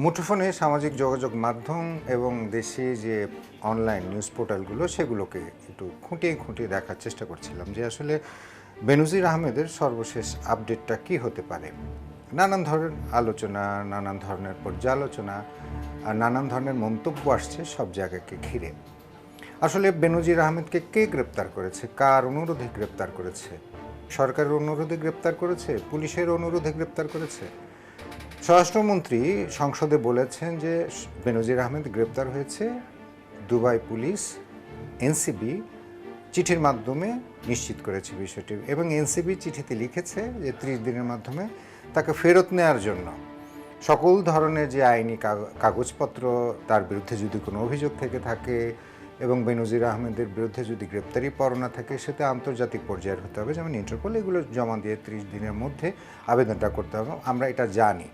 মুঠোফোনে সামাজিক যোগাযোগ মাধ্যম এবং দেশে যে অনলাইন নিউজ পোর্টালগুলো সেগুলোকে একটু খুঁটিয়ে খুঁটিয়ে দেখার চেষ্টা করছিলাম যে আসলে বেনজির আহমেদের সর্বশেষ আপডেটটা কি হতে পারে। নানান ধরনের আলোচনা, নানান ধরনের পর্যালোচনা আর নানান ধরনের মন্তব্য আসছে সব জায়গাকে ঘিরে। আসলে বেনজির আহমেদকে কে গ্রেপ্তার করেছে, কার অনুরোধে গ্রেপ্তার করেছে? সরকারের অনুরোধে গ্রেপ্তার করেছে, পুলিশের অনুরোধে গ্রেপ্তার করেছে? স্বরাষ্ট্রমন্ত্রী সংসদে বলেছেন যে বেনজির আহমেদ গ্রেপ্তার হয়েছে দুবাই পুলিশ, এনসিবি চিঠির মাধ্যমে নিশ্চিত করেছে বিষয়টি, এবং এনসিবি চিঠিতে লিখেছে যে 30 দিনের মাধ্যমে তাকে ফেরত নেওয়ার জন্য সকল ধরনের যে আইনি কাগজপত্র, তার বিরুদ্ধে যদি কোনো অভিযোগ থেকে থাকে এবং বেনজির আহমেদের বিরুদ্ধে যদি গ্রেপ্তারি পরোয়ানা থাকে সেটা আন্তর্জাতিক পর্যায়ের হতে হবে, যেমন ইন্টারপোল, এগুলো জমা দিয়ে 30 দিনের মধ্যে আবেদনটা করতে হবে। আমরা এটা জানি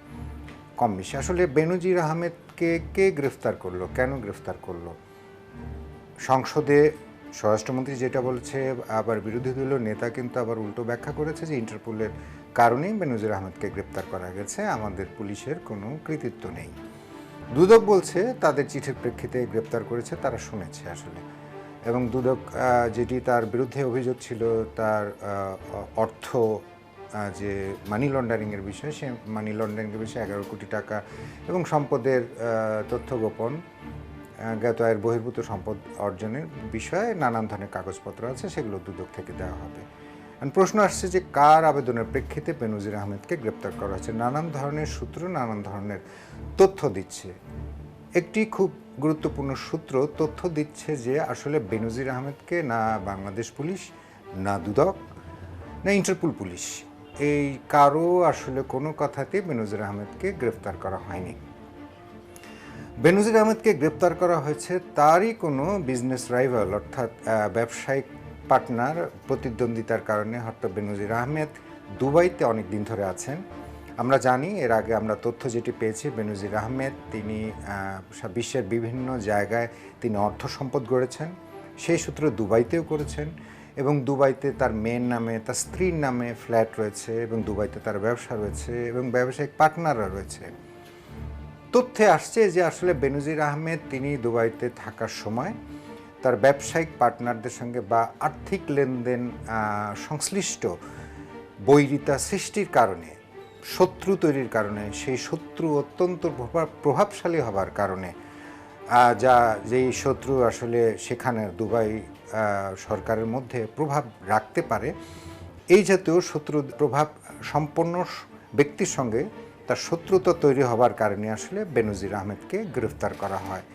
কম বেশি। আসলে বেনজির আহমেদকে কে গ্রেফতার করলো, কেন গ্রেফতার করলো? সংসদে স্বরাষ্ট্রমন্ত্রী যেটা বলছে, আবার বিরোধী দলীয় নেতা কিন্তু আবার উল্টো ব্যাখ্যা করেছে যে ইন্টারপোলের কারণেই বেনজির আহমেদকে গ্রেপ্তার করা গেছে, আমাদের পুলিশের কোনো কৃতিত্ব নেই। দুদক বলছে তাদের চিঠির প্রেক্ষিতে গ্রেপ্তার করেছে, তারা শুনেছে আসলে। এবং দুদক যেটি তার বিরুদ্ধে অভিযোগ ছিল, তার অর্থ যে মানি লন্ডারিংয়ের বিষয়, সে মানি লন্ডারিংয়ের বিষয়ে 11 কোটি টাকা এবং সম্পদের তথ্য গোপন, জ্ঞাত আয়ের বহির্ভূত সম্পদ অর্জনের বিষয়ে নানান ধরনের কাগজপত্র আছে, সেগুলো দুদক থেকে দেওয়া হবে। প্রশ্ন আসছে যে কার আবেদনের প্রেক্ষিতে বেনজির আহমেদকে গ্রেপ্তার করা হয়েছে। নানান ধরনের সূত্র নানান ধরনের তথ্য দিচ্ছে। একটি খুব গুরুত্বপূর্ণ সূত্র তথ্য দিচ্ছে যে আসলে বেনজির আহমেদকে না বাংলাদেশ পুলিশ, না দুদক, না ইন্টারপোল পুলিশ, এই কারো আসলে কোনো কথাতেই বেনজির আহমেদকে গ্রেফতার করা হয়নি। বেনজির আহমেদকে গ্রেপ্তার করা হয়েছে তারই কোনো বিজনেস রাইভাল, অর্থাৎ ব্যবসায়িক পার্টনার প্রতিদ্বন্দ্বিতার কারণে। হয়তো বেনজির আহমেদ দুবাইতে অনেক দিন ধরে আছেন। আমরা জানি, এর আগে আমরা তথ্য যেটি পেয়েছি, বেনজির আহমেদ তিনি বিশ্বের বিভিন্ন জায়গায় তিনি অর্থ সম্পদ গড়েছেন, সেই সূত্রে দুবাইতেও করেছেন, এবং দুবাইতে তার মেয়ের নামে, তার স্ত্রীর নামে ফ্ল্যাট রয়েছে, এবং দুবাইতে তার ব্যবসা রয়েছে এবং ব্যবসায়িক পার্টনাররা রয়েছে। তথ্যে আসছে যে আসলে বেনজির আহমেদ তিনি দুবাইতে থাকার সময় তার ব্যবসায়িক পার্টনারদের সঙ্গে বা আর্থিক লেনদেন সংশ্লিষ্ট বৈরিতা সৃষ্টির কারণে, শত্রু তৈরির কারণে, সেই শত্রু অত্যন্ত প্রভাবশালী হবার কারণে, যেই শত্রু আসলে সেখানে দুবাই সরকারের মধ্যে প্রভাব রাখতে পারে, এই জাতীয় শত্রু প্রভাব সম্পন্ন ব্যক্তির সঙ্গে তার শত্রুতা তৈরি হবার কারণে আসলে বেনজির আহমেদকে গ্রেফতার করা হয়।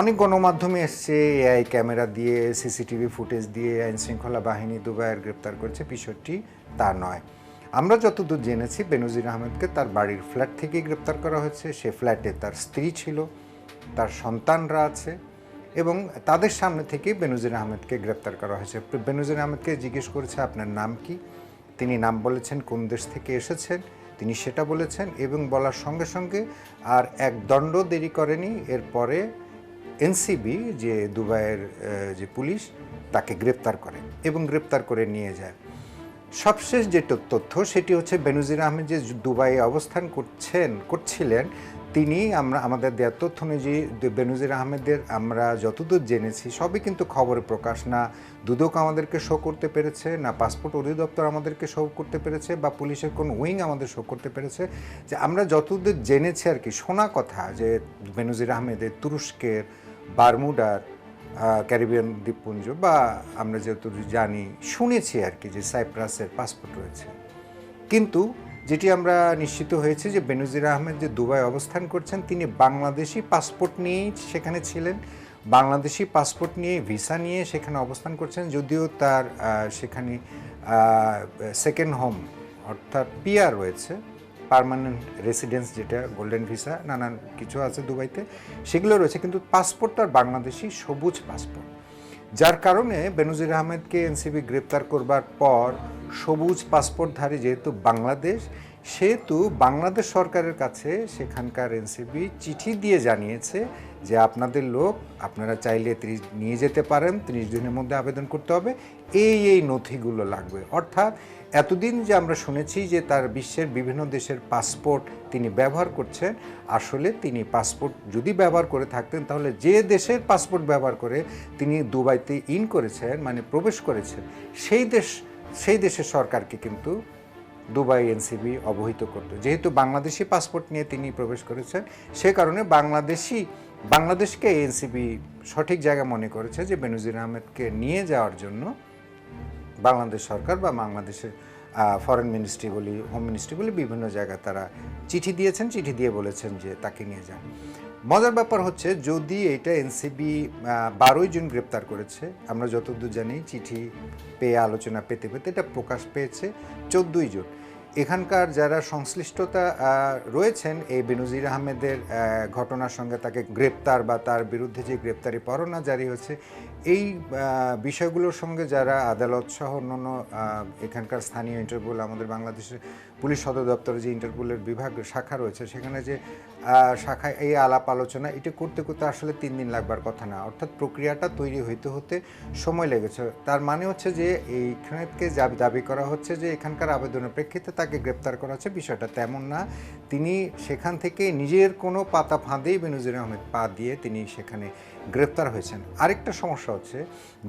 অনেক গণমাধ্যমে এসছে এআই ক্যামেরা দিয়ে, সিসিটিভি ফুটেজ দিয়ে আইনশৃঙ্খলা বাহিনী দুবাইয়ের গ্রেপ্তার করেছে, বিষয়টি তা নয়। আমরা যতদূর জেনেছি বেনজির আহমেদকে তার বাড়ির ফ্ল্যাট থেকেই গ্রেপ্তার করা হয়েছে। সে ফ্ল্যাটে তার স্ত্রী ছিল, তার সন্তানরা আছে, এবং তাদের সামনে থেকেই বেনজির আহমেদকে গ্রেপ্তার করা হয়েছে। বেনজির আহমেদকে জিজ্ঞেস করেছে আপনার নাম কি, তিনি নাম বলেছেন, কোন দেশ থেকে এসেছেন তিনি সেটা বলেছেন, এবং বলার সঙ্গে সঙ্গে আর এক দণ্ড দেরি করেনি, এরপরে এনসিবি যে দুবাইয়ের যে পুলিশ তাকে গ্রেপ্তার করে এবং গ্রেপ্তার করে নিয়ে যায়। সবশেষ যে তথ্য সেটি হচ্ছে বেনজির আহমেদ যে দুবাইয়ে অবস্থান করছিলেন তিনি, আমাদের দেওয়া তথ্য অনুযায়ী বেনজির আহমেদের আমরা যতদূর জেনেছি সবই কিন্তু খবরে প্রকাশ না। দুদক আমাদেরকে শো করতে পেরেছে, না পাসপোর্ট অধিদপ্তর আমাদেরকে শো করতে পেরেছে, বা পুলিশের কোনো উইং আমাদের শো করতে পেরেছে। যে আমরা যতদূর জেনেছি আর কি, শোনা কথা, যে বেনজির আহমেদের তুরস্কের, বারমুডার, ক্যারিবিয়ান দ্বীপপুঞ্জ, বা আমরা যেহেতু জানি, শুনেছি আর কি, যে সাইপ্রাসের পাসপোর্ট রয়েছে। কিন্তু যেটি আমরা নিশ্চিত হয়েছে যে বেনজির আহমেদ যে দুবাই অবস্থান করছেন তিনি বাংলাদেশি পাসপোর্ট নিয়েই সেখানে ছিলেন, বাংলাদেশি পাসপোর্ট নিয়ে, ভিসা নিয়ে সেখানে অবস্থান করছেন। যদিও তার সেখানে সেকেন্ড হোম অর্থাৎ পিআর রয়েছে, পার্মানেন্ট রেসিডেন্স, যেটা গোল্ডেন ভিসা, নানান কিছু আছে দুবাইতে, সেগুলো রয়েছে, কিন্তু পাসপোর্ট তার বাংলাদেশি সবুজ পাসপোর্ট। যার কারণে বেনজির আহমেদকে এনসিবি গ্রেপ্তার করবার পর সবুজ পাসপোর্টধারী যেহেতু বাংলাদেশ, সেহেতু বাংলাদেশ সরকারের কাছে সেখানকার এনসিবি চিঠি দিয়ে জানিয়েছে যে আপনাদের লোক আপনারা চাইলে নিয়ে যেতে পারেন, 30 দিনের মধ্যে আবেদন করতে হবে, এই নথিগুলো লাগবে। অর্থাৎ এতদিন যে আমরা শুনেছি যে তার বিশ্বের বিভিন্ন দেশের পাসপোর্ট তিনি ব্যবহার করছেন, আসলে তিনি পাসপোর্ট যদি ব্যবহার করে থাকতেন তাহলে যে দেশের পাসপোর্ট ব্যবহার করে তিনি দুবাইতে করেছেন, মানে প্রবেশ করেছেন, সেই দেশের সরকারকে কিন্তু দুবাই এনসিবি অবহিত করত। যেহেতু বাংলাদেশি পাসপোর্ট নিয়ে তিনি প্রবেশ করেছেন, সে কারণে বাংলাদেশকে এনসিবি সঠিক জায়গা মনে করেছে যে বেনজির আহমেদকে নিয়ে যাওয়ার জন্য বাংলাদেশ সরকার বা বাংলাদেশের ফরেন মিনিস্ট্রি বলি, হোম মিনিস্ট্রি বলি, বিভিন্ন জায়গায় তারা চিঠি দিয়েছেন, চিঠি দিয়ে বলেছেন যে তাকে নিয়ে যান। মজার ব্যাপার হচ্ছে, যদি এটা এনসিবি 12 জুন গ্রেপ্তার করেছে, আমরা যতদূর জানি চিঠি পেয়ে আলোচনা পেতে পেতে এটা প্রকাশ পেয়েছে 14 জুন। এখানকার যারা সংশ্লিষ্টতা রয়েছেন এই বেনজির আহমেদের ঘটনার সঙ্গে, তাকে গ্রেপ্তার বা তার বিরুদ্ধে যে গ্রেপ্তারি পরোয়ানা জারি হয়েছে, এই বিষয়গুলোর সঙ্গে যারা আদালত সহ অন্যান্য এখানকার স্থানীয় ইন্টারপোল, আমাদের বাংলাদেশের পুলিশ সদর দপ্তরে যে ইন্টারপোলের বিভাগ শাখা রয়েছে, সেখানে যে শাখায় এই আলাপ আলোচনা এটা করতে করতে আসলে 3 দিন লাগবার কথা না, অর্থাৎ প্রক্রিয়াটা তৈরি হতে সময় লেগেছে। তার মানে হচ্ছে যে এইখানকে দাবি করা হচ্ছে যে এখানকার আবেদনের প্রেক্ষিতে তাকে গ্রেপ্তার করা হচ্ছে, বিষয়টা তেমন না। তিনি সেখান থেকে নিজের কোনো পাতা ফাঁদেই বেনজির আহমেদ পা দিয়ে তিনি সেখানে গ্রেপ্তার হয়েছেন। আরেকটা সমস্যা হচ্ছে,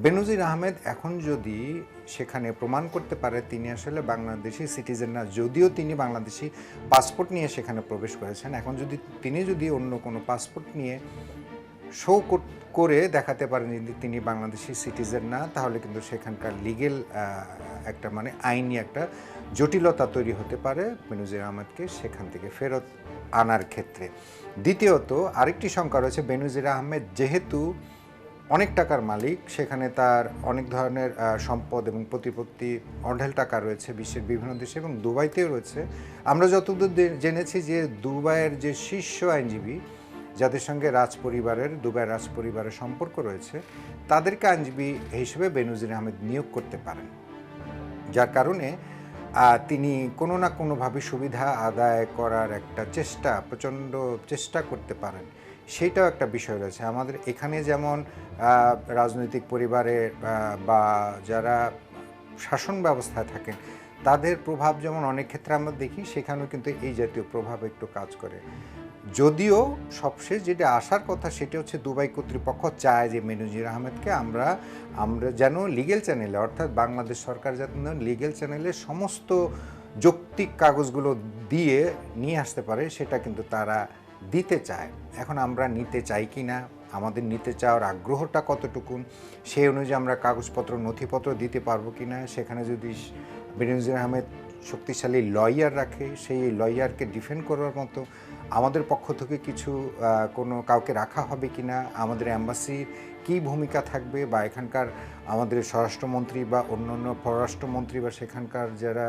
বেনজির আহমেদ এখন যদি সেখানে প্রমাণ করতে পারে তিনি আসলে বাংলাদেশি সিটিজেন না, যদিও তিনি বাংলাদেশি পাসপোর্ট নিয়ে সেখানে প্রবেশ করেছেন, এখন তিনি যদি অন্য কোনো পাসপোর্ট নিয়ে শো করে দেখাতে পারেন যদি তিনি বাংলাদেশি সিটিজেন না, তাহলে কিন্তু সেখানকার লিগেল একটা মানে আইনি একটা জটিলতা তৈরি হতে পারে বেনজির আহমেদকে সেখান থেকে ফেরত আনার ক্ষেত্রে। দ্বিতীয়ত আরেকটি শঙ্কা রয়েছে, বেনজির আহমেদ যেহেতু অনেক টাকার মালিক, সেখানে তার অনেক ধরনের সম্পদ এবং প্রতিপত্তি, অঢেল টাকা রয়েছে বিশ্বের বিভিন্ন দেশে এবং দুবাইতেও রয়েছে। আমরা যতদূর জেনেছি যে দুবাইয়ের যে শীর্ষ আইনজীবী যাদের সঙ্গে দুবাইয়ের রাজপরিবারের সম্পর্ক রয়েছে, তাদেরকে আইনজীবী হিসেবে বেনজির আহমেদ নিয়োগ করতে পারেন, যার কারণে তিনি কোনো না কোনোভাবে সুবিধা আদায় করার একটা প্রচণ্ড চেষ্টা করতে পারেন। সেইটাও একটা বিষয় রয়েছে। আমাদের এখানে যেমন রাজনৈতিক পরিবারে বা যারা শাসন ব্যবস্থায় থাকেন তাদের প্রভাব যেমন অনেক ক্ষেত্রে আমরা দেখি, সেখানেও কিন্তু এই জাতীয় প্রভাব একটু কাজ করে। যদিও সবশেষ যেটা আসার কথা সেটা হচ্ছে দুবাই কর্তৃপক্ষ চায় যে বেনজির আহমেদকে আমরা যেন লিগেল চ্যানেলে, অর্থাৎ বাংলাদেশ সরকার যেন লিগেল চ্যানেলে সমস্ত যৌক্তিক কাগজগুলো দিয়ে নিয়ে আসতে পারে, সেটা কিন্তু তারা দিতে চায়। এখন আমরা নিতে চাই কি না, আমাদের নিতে চাওয়ার আগ্রহটা কতটুকু, সেই অনুযায়ী আমরা কাগজপত্র নথিপত্র দিতে পারবো কি না, সেখানে যদি বেনজির আহমেদ শক্তিশালী লয়ার রাখে, সেই লয়ারকে ডিফেন্ড করার মতো আমাদের পক্ষ থেকে কাউকে রাখা হবে কি না, আমাদের অ্যাম্বাসির কী ভূমিকা থাকবে, বা এখানকার আমাদের স্বরাষ্ট্রমন্ত্রী বা অন্যান্য পররাষ্ট্রমন্ত্রী বা সেখানকার যারা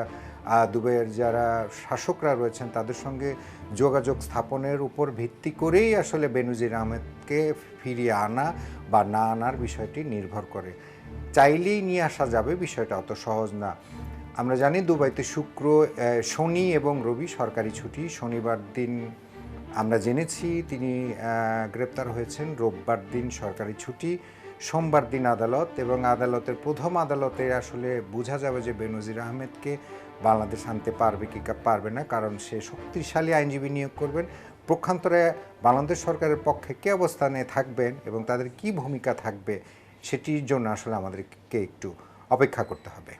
দুবাইয়ের যারা শাসকরা রয়েছেন তাদের সঙ্গে যোগাযোগ স্থাপনের উপর ভিত্তি করেই আসলে বেনজির আহমেদকে ফিরিয়ে আনা বা না আনার বিষয়টি নির্ভর করে। চাইলেই নিয়ে আসা যাবে, বিষয়টা অত সহজ না। আমরা জানি দুবাইতে শনি এবং রবি সরকারি ছুটি। শনিবার দিন আমরা জেনেছি তিনি গ্রেপ্তার হয়েছেন, রোববার দিন সরকারি ছুটি, সোমবার দিন আদালত, এবং আদালতের প্রথম আদালতে আসলে বোঝা যাবে যে বেনজির আহমেদকে বাংলাদেশ আনতে পারবে কি পারবে না, কারণ সে শক্তিশালী আইনজীবী নিয়োগ করবেন। পক্ষান্তরে বাংলাদেশ সরকারের পক্ষে কে অবস্থানে থাকবেন এবং তাদের কি ভূমিকা থাকবে সেটির জন্য আসলে আমাদেরকে একটু অপেক্ষা করতে হবে।